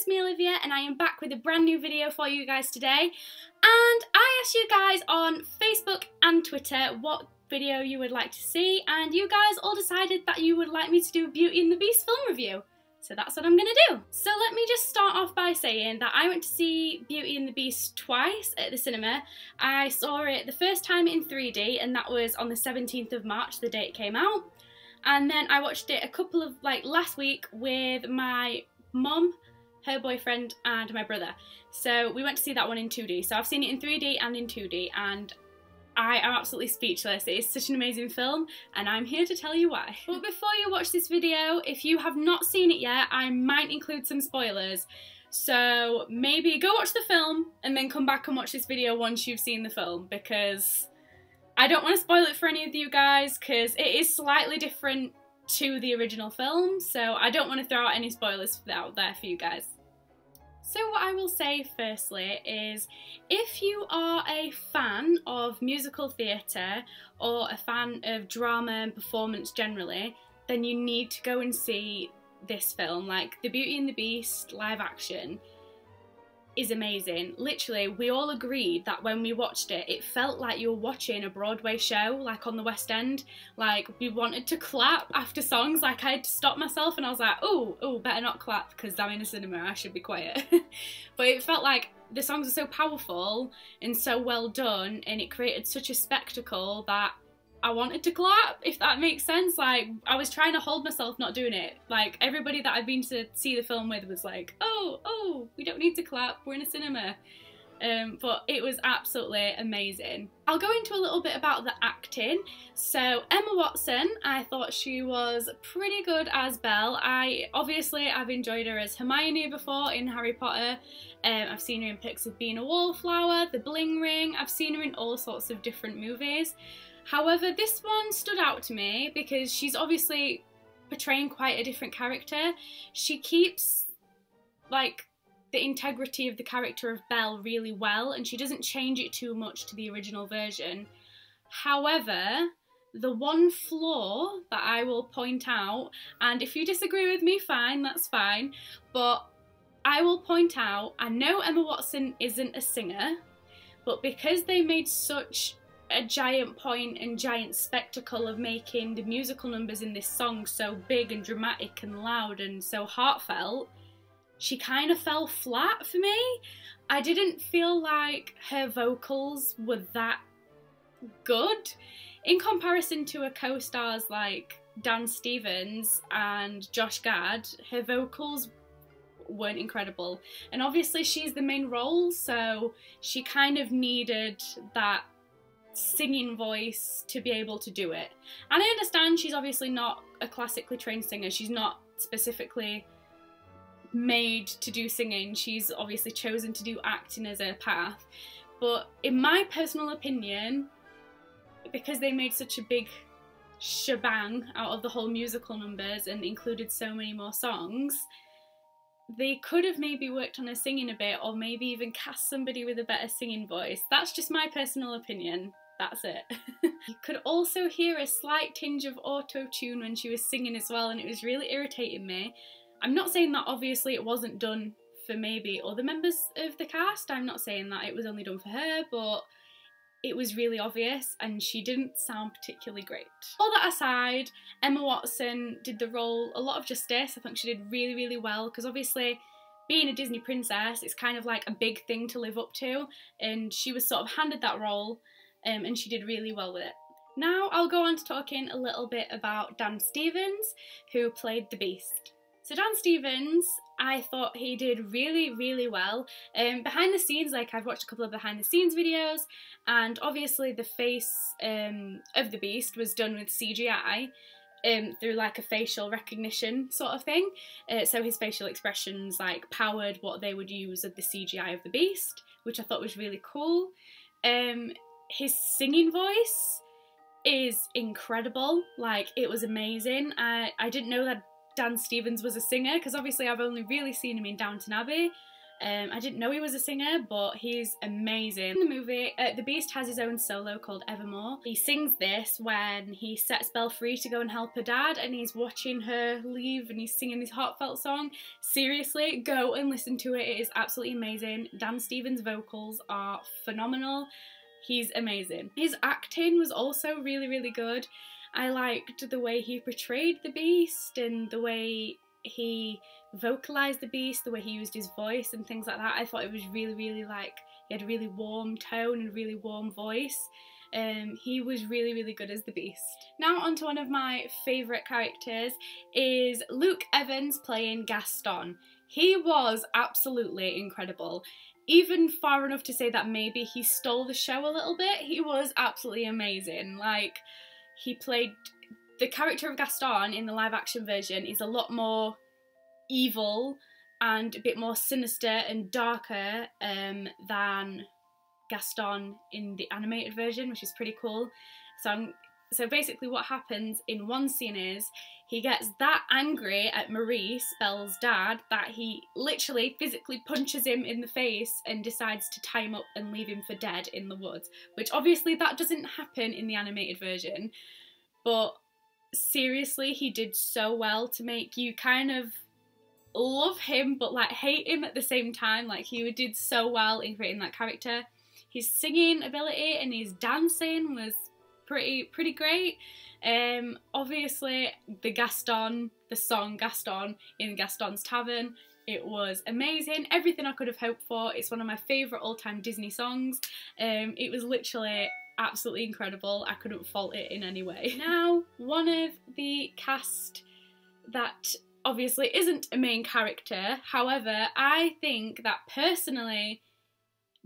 it's me Olivia and I am back with a brand new video for you guys today. And I asked you guys on Facebook and Twitter what video you would like to see, and you guys all decided that you would like me to do a Beauty and the Beast film review. So that's what I'm gonna do. So let me just start off by saying that I went to see Beauty and the Beast twice at the cinema. I saw it the first time in 3D, and that was on the 17th of March, the day it came out. And then I watched it last week with my mum, her boyfriend, and my brother. So we went to see that one in 2D. So I've seen it in 3D and in 2D, and I am absolutely speechless. It is such an amazing film, and I'm here to tell you why. But before you watch this video, if you have not seen it yet, I might include some spoilers. So maybe go watch the film and then come back and watch this video once you've seen the film, because I don't want to spoil it for any of you guys, because it is slightly different to the original film, so I don't want to throw out any spoilers out there for you guys. So what I will say firstly is, if you are a fan of musical theatre or a fan of drama and performance generally, then you need to go and see this film. Like, The Beauty and the Beast live action is amazing. Literally, we all agreed that when we watched it, it felt like you were watching a Broadway show, like on the West End. Like, we wanted to clap after songs. Like, I had to stop myself and I was like, oh, better not clap because I'm in a cinema, I should be quiet. But it felt like the songs are so powerful and so well done, and it created such a spectacle that I wanted to clap, if that makes sense. Like, I was trying to hold myself not doing it. Like, everybody that I've been to see the film with was like, oh, we don't need to clap, we're in a cinema. But it was absolutely amazing. I'll go into a little bit about the acting. So Emma Watson, I thought she was pretty good as Belle. I've enjoyed her as Hermione before in Harry Potter. I've seen her in pics of Being a Wallflower, The Bling Ring. I've seen her in all sorts of different movies. However, this one stood out to me because she's obviously portraying quite a different character. She keeps, like, the integrity of the character of Belle really well, and she doesn't change it too much to the original version. However, the one flaw that I will point out, and if you disagree with me, fine, that's fine, but I will point out, I know Emma Watson isn't a singer, but because they made such a giant point and giant spectacle of making the musical numbers in this song so big and dramatic and loud and so heartfelt, she kind of fell flat for me. I didn't feel like her vocals were that good in comparison to her co-stars like Dan Stevens and Josh Gad. Her vocals weren't incredible, and obviously she's the main role, so she kind of needed that singing voice to be able to do it. And I understand she's obviously not a classically trained singer. She's not specifically made to do singing. She's obviously chosen to do acting as her path. But in my personal opinion, because they made such a big shebang out of the whole musical numbers and included so many more songs, they could have maybe worked on her singing a bit, or maybe even cast somebody with a better singing voice. That's just my personal opinion. That's it. You could also hear a slight tinge of auto-tune when she was singing as well, and it was really irritating me. I'm not saying that obviously it wasn't done for maybe other members of the cast. I'm not saying that it was only done for her, but it was really obvious and she didn't sound particularly great. All that aside, Emma Watson did the role a lot of justice. I think she did really, really well, because obviously being a Disney princess, it's kind of like a big thing to live up to, and she was sort of handed that role, and she did really well with it. Now I'll go on to talking a little bit about Dan Stevens, who played the Beast. So Dan Stevens, I thought he did really, really well. Behind the scenes, like, I've watched a couple of behind the scenes videos, and obviously the face of the Beast was done with CGI through like a facial recognition sort of thing. So his facial expressions like powered what they would use of the CGI of the Beast, which I thought was really cool. His singing voice is incredible. Like, it was amazing. I didn't know that Dan Stevens was a singer, because obviously I've only really seen him in Downton Abbey, I didn't know he was a singer, but he's amazing. In the movie, the Beast has his own solo called Evermore. He sings this when he sets Belle free to go and help her dad, and he's watching her leave and he's singing this heartfelt song. Seriously, go and listen to it. It is absolutely amazing. Dan Stevens' vocals are phenomenal. He's amazing. His acting was also really, really good. I liked the way he portrayed the Beast and the way he vocalised the Beast, the way he used his voice and things like that. I thought it was really, really like, he had a really warm tone and a really warm voice. He was really, really good as the Beast. Now on to one of my favourite characters is Luke Evans playing Gaston. He was absolutely incredible. Even far enough to say that maybe he stole the show a little bit. He was absolutely amazing. Like, he played the character of Gaston in the live action version is a lot more evil and a bit more sinister and darker than Gaston in the animated version, which is pretty cool. So basically what happens in one scene is he gets that angry at Maurice, Belle's dad, that he literally physically punches him in the face and decides to tie him up and leave him for dead in the woods, which obviously that doesn't happen in the animated version, but seriously, he did so well to make you kind of love him but like hate him at the same time. Like, he did so well in creating that character. His singing ability and his dancing was pretty great. Obviously the song Gaston in Gaston's Tavern, it was amazing. Everything I could have hoped for. It's one of my favourite all-time Disney songs. It was literally absolutely incredible. I couldn't fault it in any way. Now, one of the cast that obviously isn't a main character, however, I think that personally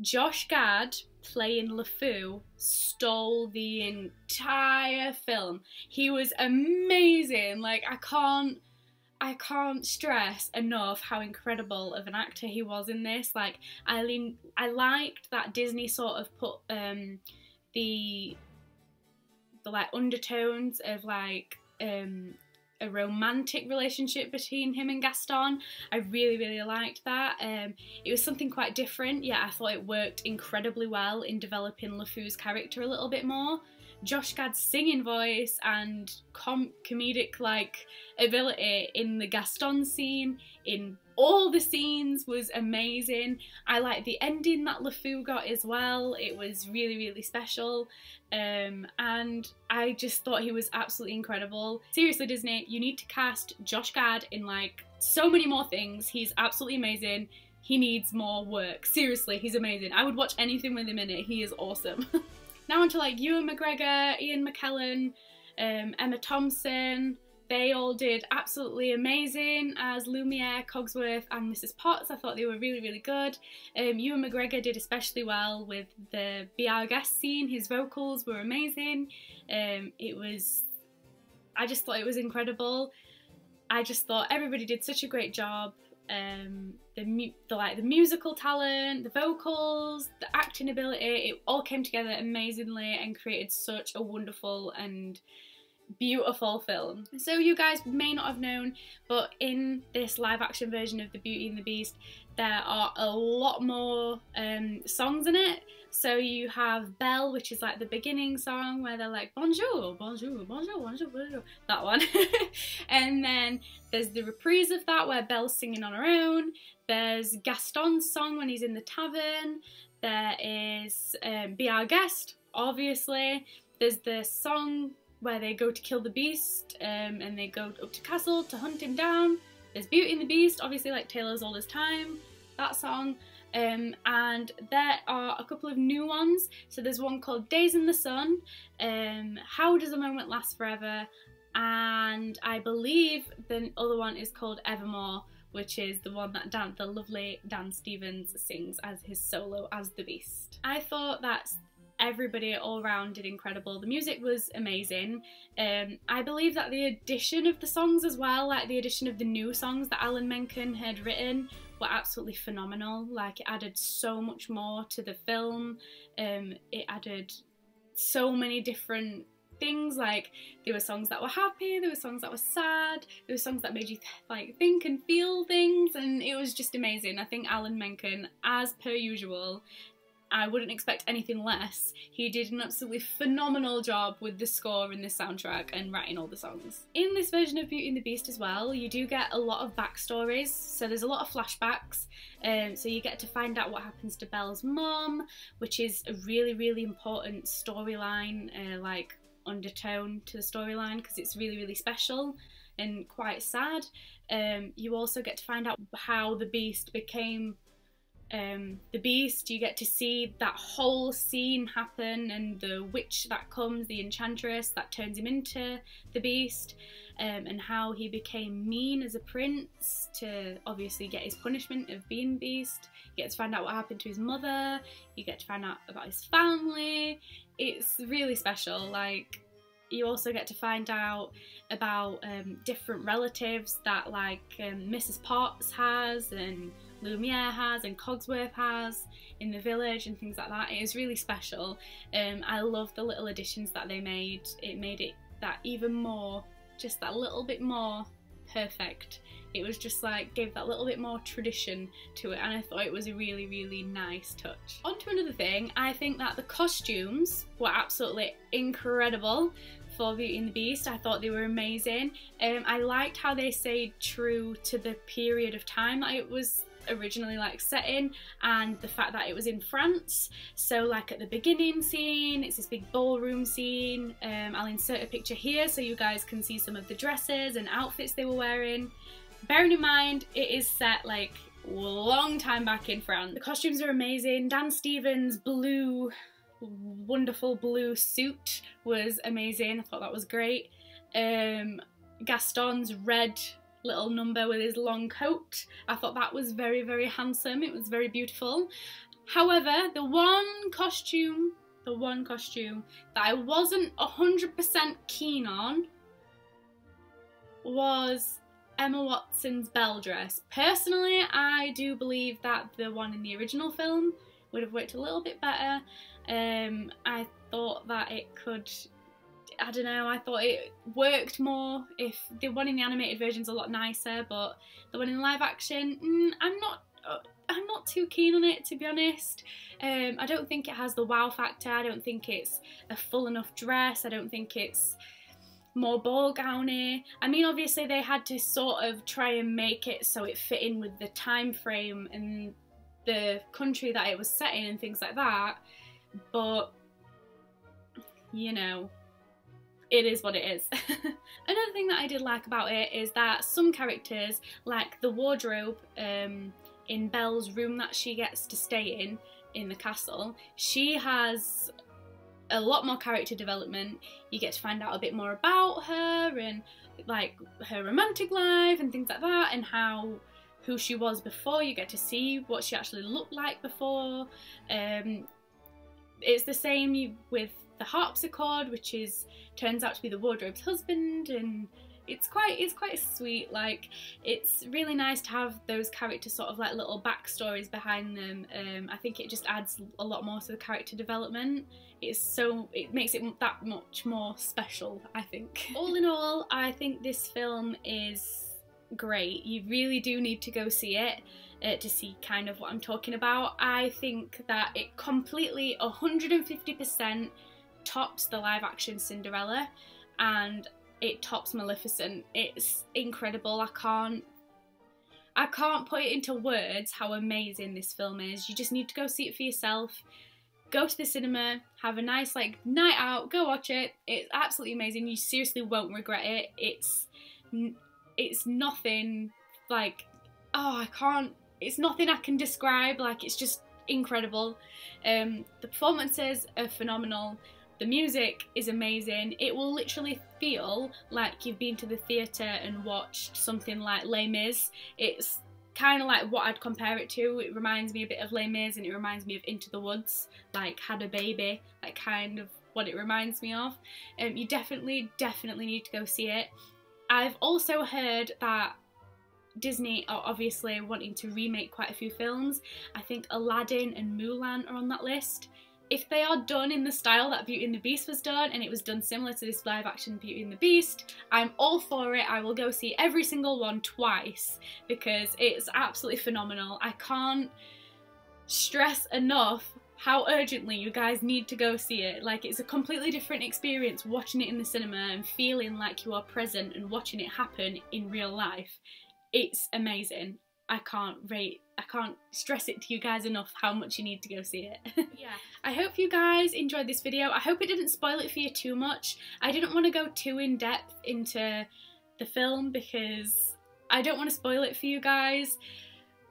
Josh Gad playing LeFou stole the entire film. He was amazing. Like, I can't stress enough how incredible of an actor he was in this. Like, I liked that Disney sort of put the like undertones of like a romantic relationship between him and Gaston. I really, really liked that. It was something quite different, yet I thought it worked incredibly well in developing LeFou's character a little bit more. Josh Gad's singing voice and comedic like ability in the Gaston scene, in all the scenes, was amazing. I liked the ending that LeFou got as well. It was really, really special. And I just thought he was absolutely incredible. Seriously, Disney, you need to cast Josh Gad in like so many more things. He's absolutely amazing. He needs more work. Seriously, he's amazing. I would watch anything with him in it. He is awesome. Now on to like Ewan McGregor, Ian McKellen, Emma Thompson. They all did absolutely amazing as Lumiere, Cogsworth and Mrs. Potts. I thought they were really, really good. Ewan McGregor did especially well with the Be Our Guest scene. His vocals were amazing. I just thought it was incredible. I just thought everybody did such a great job. The musical talent, the vocals, the acting ability, it all came together amazingly and created such a wonderful and beautiful film. So you guys may not have known, but in this live action version of the Beauty and the Beast there are a lot more songs in it. So you have Belle, which is like the beginning song where they're like bonjour, bonjour, bonjour, bonjour, bonjour, that one. And then there's the reprise of that where Belle's singing on her own. There's Gaston's song when he's in the tavern. There is Be Our Guest, obviously. There's the song where they go to kill the Beast and they go up to Castle to hunt him down. There's Beauty and the Beast, obviously like Tale as Old as Time, that song. And there are a couple of new ones. So there's one called Days in the Sun, How Does a Moment Last Forever, and I believe the other one is called Evermore, which is the one that the lovely Dan Stevens sings as his solo as the Beast. I thought that everybody all round did incredible. The music was amazing. I believe that the addition of the songs as well, like the addition of the new songs that Alan Menken had written, were absolutely phenomenal. Like, it added so much more to the film. It added so many different things. Like, there were songs that were happy, there were songs that were sad, there were songs that made you like think and feel things, and it was just amazing. I think Alan Menken, as per usual, I wouldn't expect anything less. He did an absolutely phenomenal job with the score and the soundtrack and writing all the songs. In this version of Beauty and the Beast as well, you do get a lot of backstories, so there's a lot of flashbacks, so you get to find out what happens to Belle's mum, which is a really, really important storyline, like undertone to the storyline, because it's really, really special and quite sad. You also get to find out how the Beast became the Beast. You get to see that whole scene happen, and the witch that comes, the enchantress that turns him into the Beast, and how he became mean as a prince to obviously get his punishment of being Beast. You get to find out what happened to his mother, you get to find out about his family. It's really special. Like, you also get to find out about different relatives that, like, Mrs. Potts has, and Lumiere has, and Cogsworth has in the village, and things like that. It is really special. I love the little additions that they made. It made it that even more, just that little bit more perfect. It was just like, gave that little bit more tradition to it, and I thought it was a really, really nice touch. On to another thing, I think that the costumes were absolutely incredible for Beauty and the Beast. I thought they were amazing. I liked how they stayed true to the period of time that it was originally like set in, and the fact that it was in France. So like at the beginning scene, it's this big ballroom scene. I'll insert a picture here so you guys can see some of the dresses and outfits they were wearing. Bearing in mind it is set like a long time back in France. The costumes are amazing. Dan Stevens' wonderful blue suit was amazing. I thought that was great. Gaston's red little number with his long coat, I thought that was very, very handsome. It was very beautiful. However, the one costume that I wasn't 100% keen on was Emma Watson's Belle dress. Personally, I do believe that the one in the original film would have worked a little bit better. I thought that it could, I don't know, I thought it worked more if the one in the animated version's a lot nicer, but the one in live action, I'm not too keen on it, to be honest. I don't think it has the wow factor. I don't think it's a full enough dress. I don't think it's more ball gowny. I mean, obviously they had to sort of try and make it so it fit in with the time frame and the country that it was set in and things like that, but you know, it is what it is. Another thing that I did like about it is that some characters, like the wardrobe in Belle's room that she gets to stay in the castle, she has a lot more character development. You get to find out a bit more about her and like her romantic life and things like that, and who she was before. You get to see what she actually looked like before. It's the same with the harpsichord, which turns out to be the wardrobe's husband, and it's quite sweet. Like, it's really nice to have those characters sort of like little backstories behind them. I think it just adds a lot more to the character development. It makes it that much more special, I think. All in all, I think this film is great. You really do need to go see it to see kind of what I'm talking about. I think that it completely 150% tops the live action Cinderella, and it tops Maleficent. It's incredible. I can't put it into words how amazing this film is. You just need to go see it for yourself. Go to the cinema, have a nice like night out, go watch it. It's absolutely amazing. You seriously won't regret it. It's nothing like, it's nothing I can describe. Like, it's just incredible. The performances are phenomenal. The music is amazing. It will literally feel like you've been to the theatre and watched something like Les Mis. It's kind of like what I'd compare it to. It reminds me a bit of Les Mis, and it reminds me of Into the Woods, like Had a Baby, like kind of what it reminds me of. You definitely need to go see it. I've also heard that Disney are obviously wanting to remake quite a few films. I think Aladdin and Mulan are on that list. if they are done in the style that Beauty and the Beast was done, and it was done similar to this live action Beauty and the Beast, I'm all for it. I will go see every single one twice because it's absolutely phenomenal. I can't stress enough how urgently you guys need to go see it. Like, it's a completely different experience watching it in the cinema and feeling like you are present and watching it happen in real life. It's amazing. I can't stress it to you guys enough how much you need to go see it. Yeah, I hope you guys enjoyed this video. I hope it didn't spoil it for you too much. I didn't want to go too in depth into the film because I don't want to spoil it for you guys.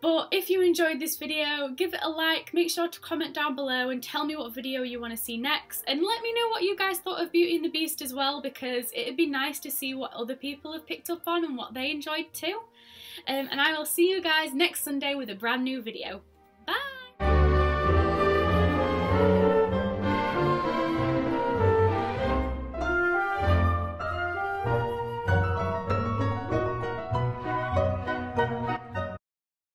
But if you enjoyed this video, give it a like, make sure to comment down below and tell me what video you want to see next, and let me know what you guys thought of Beauty and the Beast as well, because it'd be nice to see what other people have picked up on and what they enjoyed too. And I will see you guys next Sunday with a brand new video. Bye!